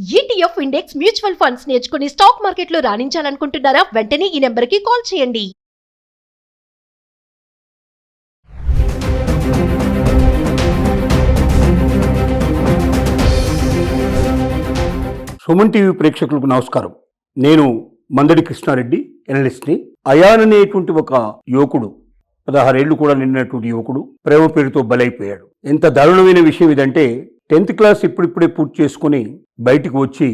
ETF index mutual funds నేర్చుకుని stock మార్కెట్లో రాణించాలనుకుంటున్నారా? వెంటనే ఈ నెంబర్కి కాల్ చేయండి. సుమన్ టీవీ ప్రేక్షకులకు నమస్కారం. నేను మందడి కృష్ణారెడ్డి, ఎనలిస్ట్ని. అయాన్ అనేటువంటి ఒక యువకుడు, 16 ఏళ్లు కూడా నిండినటువంటి యువకుడు ప్రేమ పేరుతో బలైపోయాడు. ఎంత దారుణమైన విషయం ఇదంటే, 10th క్లాస్ ఇప్పుడిప్పుడే పూర్తి చేసుకుని బయటికి వచ్చి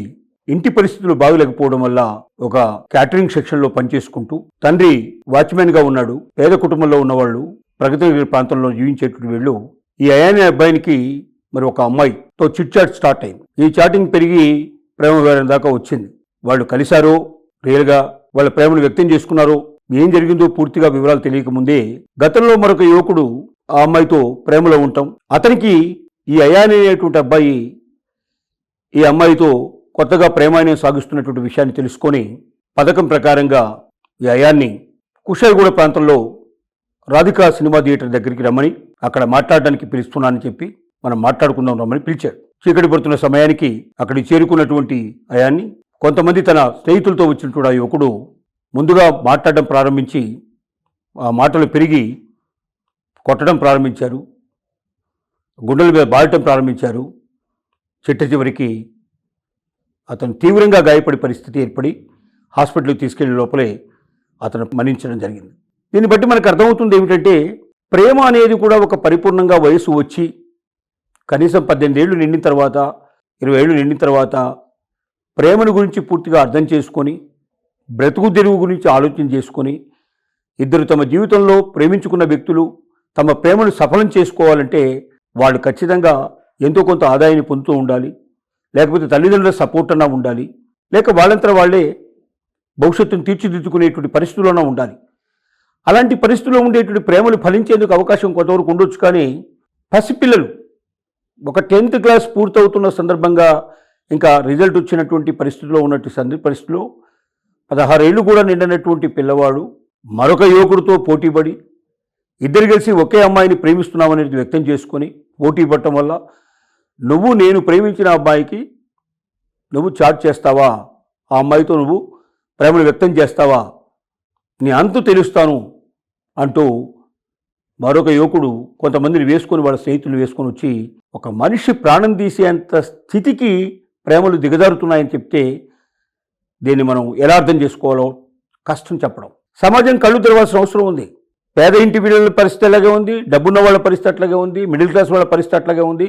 ఇంటి పరిస్థితులు బాగలేకపోవడం వల్ల ఒక క్యాటరింగ్ సెక్షన్లో పనిచేసుకుంటూ, తండ్రి వాచ్మెన్ గా ఉన్నాడు. పేద కుటుంబంలో ఉన్నవాళ్ళు ప్రగతి నగర్ ప్రాంతంలో జీవించేటువంటి వీళ్ళు ఈ అయాన్ అబ్బాయికి మరి ఒక అమ్మాయితో చిట్ చాట్ స్టార్ట్ అయింది. ఈ చాటింగ్ పెరిగి ప్రేమ వ్యవహారం దాకా వచ్చింది. వాళ్ళు కలిశారో, రియల్గా వాళ్ళ ప్రేమను వ్యక్తం చేసుకున్నారో, ఏం జరిగిందో పూర్తిగా వివరాలు తెలియకముందే గతంలో మరొక యువకుడు ఆ అమ్మాయితో ప్రేమలో ఉంటాం. అతనికి ఈ అయాన్ అనేటువంటి అబ్బాయి ఈ అమ్మాయితో కొత్తగా ప్రేమాయణం సాగిస్తున్నటువంటి విషయాన్ని తెలుసుకొని పథకం ప్రకారంగా ఈ అయాన్ని కుషాయిగూడ ప్రాంతంలో రాధికా సినిమా థియేటర్ దగ్గరికి రమ్మని, అక్కడ మాట్లాడడానికి పిలుస్తున్నానని చెప్పి మనం మాట్లాడుకుందాం రమ్మని పిలిచాడు. చీకటి పడుతున్న సమయానికి అక్కడికి చేరుకున్నటువంటి అయాన్ని కొంతమంది తన స్నేహితులతో వచ్చినటువంటి ఆ యువకుడు ముందుగా మాట్లాడడం ప్రారంభించి ఆ మాటలు పెరిగి కొట్టడం ప్రారంభించారు, గుండెల మీద బాడటం ప్రారంభించారు. చిట్ట చివరికి అతను తీవ్రంగా గాయపడే పరిస్థితి ఏర్పడి హాస్పిటల్కి తీసుకెళ్లే లోపలే అతను మరణించడం జరిగింది. దీన్ని బట్టి మనకు అర్థమవుతుంది ఏమిటంటే, ప్రేమ అనేది కూడా ఒక పరిపూర్ణంగా వయసు వచ్చి కనీసం 18 ఏళ్ళు నిండిన తర్వాత, 20 ఏళ్ళు నిండిన తర్వాత ప్రేమను గురించి పూర్తిగా అర్థం చేసుకొని, బ్రతుకు తెరువు గురించి ఆలోచన చేసుకొని, ఇద్దరు తమ జీవితంలో ప్రేమించుకున్న వ్యక్తులు తమ ప్రేమను సఫలం చేసుకోవాలంటే వాళ్ళు ఖచ్చితంగా ఎంతో కొంత ఆదాయాన్ని పొందుతూ ఉండాలి, లేకపోతే తల్లిదండ్రుల సపోర్ట్ అన్నా ఉండాలి, లేక వాళ్ళంతా వాళ్ళే భవిష్యత్తును తీర్చిదిద్దుకునేటువంటి పరిస్థితుల్లోనే ఉండాలి. అలాంటి పరిస్థితుల్లో ఉండేటువంటి ప్రేమలు ఫలించేందుకు అవకాశం కొంతవరకు ఉండొచ్చు. కానీ పసిపిల్లలు ఒక 10th క్లాస్ పూర్తవుతున్న సందర్భంగా, ఇంకా రిజల్ట్ వచ్చినటువంటి పరిస్థితిలో ఉన్నటువంటి పరిస్థితిలో 16 ఏళ్ళు కూడా నిండినటువంటి పిల్లవాడు మరొక యువకుడితో పోటీపడి ఇద్దరు కలిసి ఒకే అమ్మాయిని ప్రేమిస్తున్నామనేది వ్యక్తం చేసుకొని పోటీ పడటం వల్ల, నువ్వు నేను ప్రేమించిన అబ్బాయికి నువ్వు చాట్ చేస్తావా, ఆ అమ్మాయితో నువ్వు ప్రేమను వ్యక్తం చేస్తావా, నీ అంతు తెలుస్తాను అంటూ మరొక యువకుడు కొంతమందిని వేసుకొని, వాళ్ళ స్నేహితులు వేసుకొని వచ్చి ఒక మనిషి ప్రాణం తీసేంత స్థితికి ప్రేమలు దిగజారుతున్నాయని చెప్తే దీన్ని మనం ఎలా అర్థం చేసుకోవాలో కష్టం చెప్పడం. సమాజం కళ్ళు తెరవాల్సిన అవసరం ఉంది. పేద ఇంటి పిల్లల పరిస్థితి అలాగే ఉంది, డబ్బున్న వాళ్ళ పరిస్థితి అట్లాగే ఉంది, మిడిల్ క్లాస్ వాళ్ళ పరిస్థితి అట్లాగే ఉంది.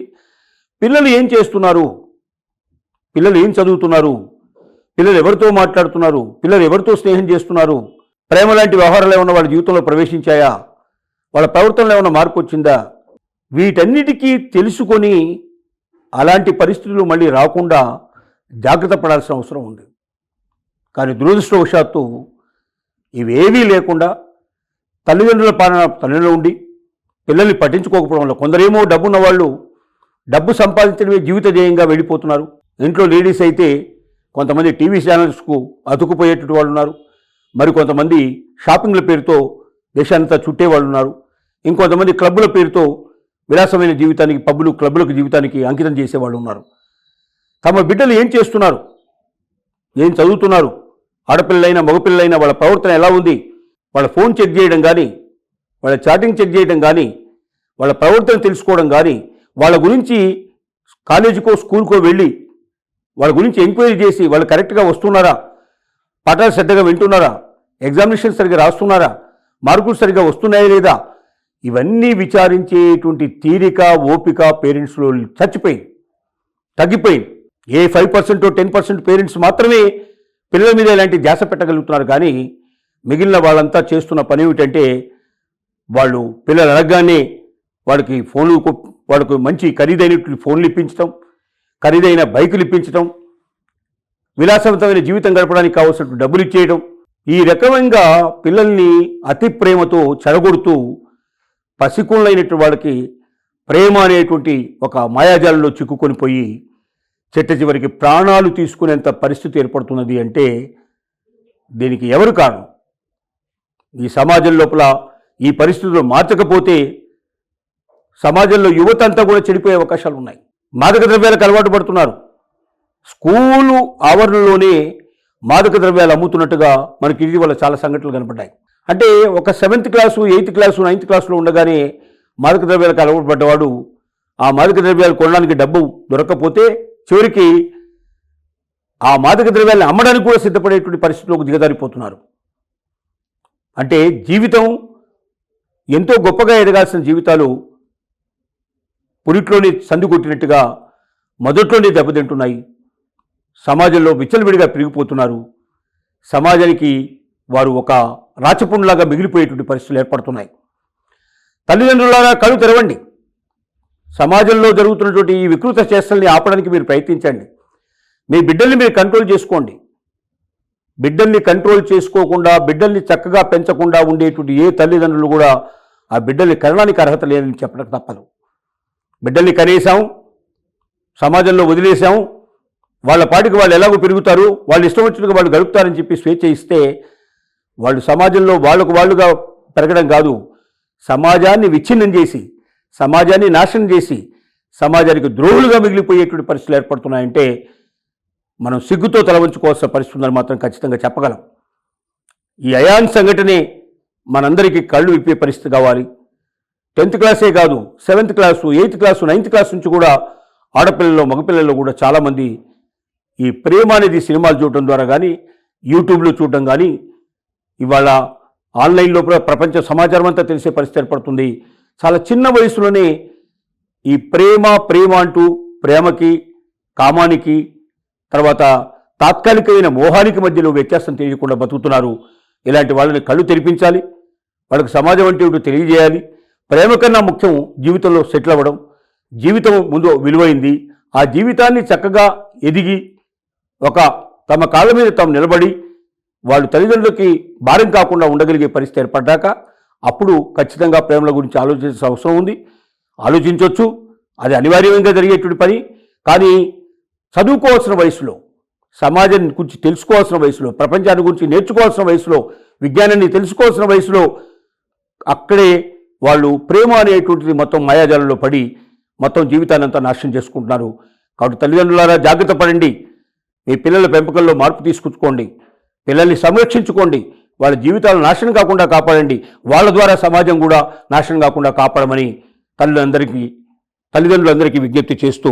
పిల్లలు ఏం చేస్తున్నారు, పిల్లలు ఏం చదువుతున్నారు, పిల్లలు ఎవరితో మాట్లాడుతున్నారు, పిల్లలు ఎవరితో స్నేహం చేస్తున్నారు, ప్రేమ లాంటి వ్యవహారాలు ఏమన్నా వాళ్ళ జీవితంలో ప్రవేశించాయా, వాళ్ళ ప్రవర్తనలో ఏమన్నా మార్పు వచ్చిందా, వీటన్నిటికీ తెలుసుకొని అలాంటి పరిస్థితులు మళ్ళీ రాకుండా జాగ్రత్త పడాల్సిన అవసరం ఉంది. కానీ దురదృష్టవశాత్తు ఇవేవీ లేకుండా తల్లిదండ్రుల పాలన తల్లిలో ఉండి పిల్లల్ని పట్టించుకోకపోవడం వల్ల కొందరేమో డబ్బున్న వాళ్ళు డబ్బు సంపాదించడమే జీవిత ధ్యేయంగా వెళ్ళిపోతున్నారు. ఇంట్లో లేడీస్ అయితే కొంతమంది టీవీ ఛానల్స్కు అతుకుపోయేటట్టు వాళ్ళు ఉన్నారు, మరికొంతమంది షాపింగ్ల పేరుతో దేశానంతా చుట్టేవాళ్ళు ఉన్నారు, ఇంకొంతమంది క్లబ్బుల పేరుతో విలాసమైన జీవితానికి, పబ్బులు క్లబ్బులకు జీవితానికి అంకితం చేసేవాళ్ళు ఉన్నారు. తమ బిడ్డలు ఏం చేస్తున్నారు, ఏం చదువుతున్నారు, ఆడపిల్లలైనా మగపిల్లలైనా వాళ్ళ ప్రవర్తన ఎలా ఉంది, వాళ్ళ ఫోన్ చెక్ చేయడం కానీ, వాళ్ళ చాటింగ్ చెక్ చేయడం కానీ, వాళ్ళ ప్రవర్తన తెలుసుకోవడం కానీ, వాళ్ళ గురించి కాలేజీకో స్కూల్కో వెళ్ళి వాళ్ళ గురించి ఎంక్వైరీ చేసి వాళ్ళు కరెక్ట్గా వస్తున్నారా, పాఠాలు శ్రద్ధగా వింటున్నారా, ఎగ్జామినేషన్ సరిగ్గా రాస్తున్నారా, మార్కులు సరిగ్గా వస్తున్నాయా లేదా, ఇవన్నీ విచారించేటువంటి తీరిక, ఓపిక పేరెంట్స్లో తగ్గిపోయింది. ఏ 5% 10% పేరెంట్స్ మాత్రమే పిల్లల మీద ఇలాంటి ధ్యాస పెట్టగలుగుతున్నారు. కానీ మిగిలిన వాళ్ళంతా చేస్తున్న పని ఏమిటంటే, వాళ్ళు పిల్లలు అనగానే వాడికి వాళ్ళకు మంచి ఖరీదైన ఫోన్లు ఇప్పించడం, ఖరీదైన బైకులు ఇప్పించడం, విలాసవంతమైన జీవితం గడపడానికి కావాల్సిన డబ్బులు ఇచ్చేయడం, ఈ రకమంగా పిల్లల్ని అతి ప్రేమతో చెడగొడుతూ పసికుళ్ళైనటువంటి వాళ్ళకి ప్రేమ అనేటువంటి ఒక మాయాజాలంలో చిక్కుకొని పోయి చిట్ట చివరికి ప్రాణాలు తీసుకునేంత పరిస్థితి ఏర్పడుతున్నది. అంటే దీనికి ఎవరు కారణం? ఈ సమాజం లోపల ఈ పరిస్థితులు మార్చకపోతే సమాజంలో యువత అంతా కూడా చెడిపోయే అవకాశాలు ఉన్నాయి. మాదక ద్రవ్యాలకు అలవాటు పడుతున్నారు. స్కూలు ఆవరణలోనే మాదక ద్రవ్యాలు అమ్ముతున్నట్టుగా మనకి ఇటీవల చాలా సంఘటనలు కనపడ్డాయి. అంటే ఒక 7th class 8th class 9th క్లాసులో ఉండగానే మాదక ద్రవ్యాలకు అలవాటు పడ్డవాడు ఆ మాదక ద్రవ్యాలు కొనడానికి డబ్బు దొరకకపోతే చివరికి ఆ మాదక ద్రవ్యాలను అమ్మడానికి కూడా సిద్ధపడేటువంటి పరిస్థితుల్లోకి దిగజారిపోతున్నారు. అంటే జీవితం ఎంతో గొప్పగా ఎదగాల్సిన జీవితాలు పురిట్లోనే సందు కొట్టినట్టుగా మొదట్లోనే దెబ్బతింటున్నాయి. సమాజంలో విచ్చలవిడిగా పెరిగిపోతున్నారు. సమాజానికి వారు ఒక రాచపుండులాగా మిగిలిపోయేటువంటి పరిస్థితులు ఏర్పడుతున్నాయి. తల్లిదండ్రులారా కళ్ళు తెరవండి. సమాజంలో జరుగుతున్నటువంటి ఈ వికృత చేష్టల్ని ఆపడానికి మీరు ప్రయత్నించండి. మీ బిడ్డల్ని మీరు కంట్రోల్ చేసుకోండి. బిడ్డల్ని కంట్రోల్ చేసుకోకుండా, బిడ్డల్ని చక్కగా పెంచకుండా ఉండేటువంటి ఏ తల్లిదండ్రులు కూడా ఆ బిడ్డల్ని కనడానికి అర్హత లేదని చెప్పడం తప్పదు. బిడ్డల్ని కనేసాం, సమాజంలో వదిలేసాం, వాళ్ళ పాటికి వాళ్ళు ఎలాగో పెరుగుతారు, వాళ్ళు ఇష్టం వచ్చినట్టుగా వాళ్ళు గడుపుతారని చెప్పి స్వేచ్ఛ ఇస్తే వాళ్ళు సమాజంలో వాళ్ళుగా పెరగడం కాదు, సమాజాన్ని విచ్ఛిన్నం చేసి, సమాజాన్ని నాశనం చేసి, సమాజానికి ద్రోహులుగా మిగిలిపోయేటువంటి పరిస్థితులు ఏర్పడుతున్నాయంటే మనం సిగ్గుతో తలవంచుకోవాల్సిన పరిస్థితి ఉందని మాత్రం ఖచ్చితంగా చెప్పగలం. ఈ అయాన్ సంఘటనే మనందరికీ కళ్ళు విప్పే పరిస్థితి కావాలి. 10th క్లాసే కాదు, 7th class 8th class 9th class నుంచి కూడా ఆడపిల్లల్లో మగపిల్లల్లో కూడా చాలామంది ఈ ప్రేమ అనేది సినిమాలు చూడటం ద్వారా కానీ, యూట్యూబ్లో చూడటం కానీ, ఇవాళ ఆన్లైన్లో ప్రపంచ సమాచారం అంతా తెలిసే పరిస్థితి ఏర్పడుతుంది. చాలా చిన్న వయసులోనే ఈ ప్రేమ అంటూ ప్రేమకి, కామానికి, తర్వాత తాత్కాలికమైన మోహానికి మధ్యలో వ్యత్యాసం తెలియకుండా బతుకుతున్నారు. ఇలాంటి వాళ్ళని కళ్ళు తెరిపించాలి. వాళ్ళకి సమాజం అంటే ఏమిటో తెలియజేయాలి. ప్రేమ కన్నా ముఖ్యం జీవితంలో సెటిల్ అవ్వడం. జీవితం ముందు విలువైంది. ఆ జీవితాన్ని చక్కగా ఎదిగి ఒక తమ కాళ్ళ మీద తాము నిలబడి వాళ్ళు తల్లిదండ్రులకి భారం కాకుండా ఉండగలిగే పరిస్థితి ఏర్పడ్డాక అప్పుడు ఖచ్చితంగా ప్రేమల గురించి ఆలోచించాల్సిన అవసరం ఉంది. ఆలోచించవచ్చు, అది అనివార్యంగా జరిగేటువంటి పని. కానీ చదువుకోవాల్సిన వయసులో, సమాజం గురించి తెలుసుకోవాల్సిన వయసులో, ప్రపంచాన్ని గురించి నేర్చుకోవాల్సిన వయసులో, విజ్ఞానాన్ని తెలుసుకోవాల్సిన వయసులో అక్కడే వాళ్ళు ప్రేమ అనేటువంటిది మొత్తం మాయాజాలంలో పడి మొత్తం జీవితాన్ని అంతా నాశనం చేసుకుంటున్నారు. కాబట్టి తల్లిదండ్రులారా జాగ్రత్త పడండి. మీ పిల్లల పెంపకంలో మార్పు తీసుకొచ్చుకోండి. పిల్లల్ని సంరక్షించుకోండి. వాళ్ళ జీవితాలు నాశనం కాకుండా కాపాడండి. వాళ్ళ ద్వారా సమాజం కూడా నాశనం కాకుండా కాపాడమని తల్లిదండ్రులందరికీ విజ్ఞప్తి చేస్తూ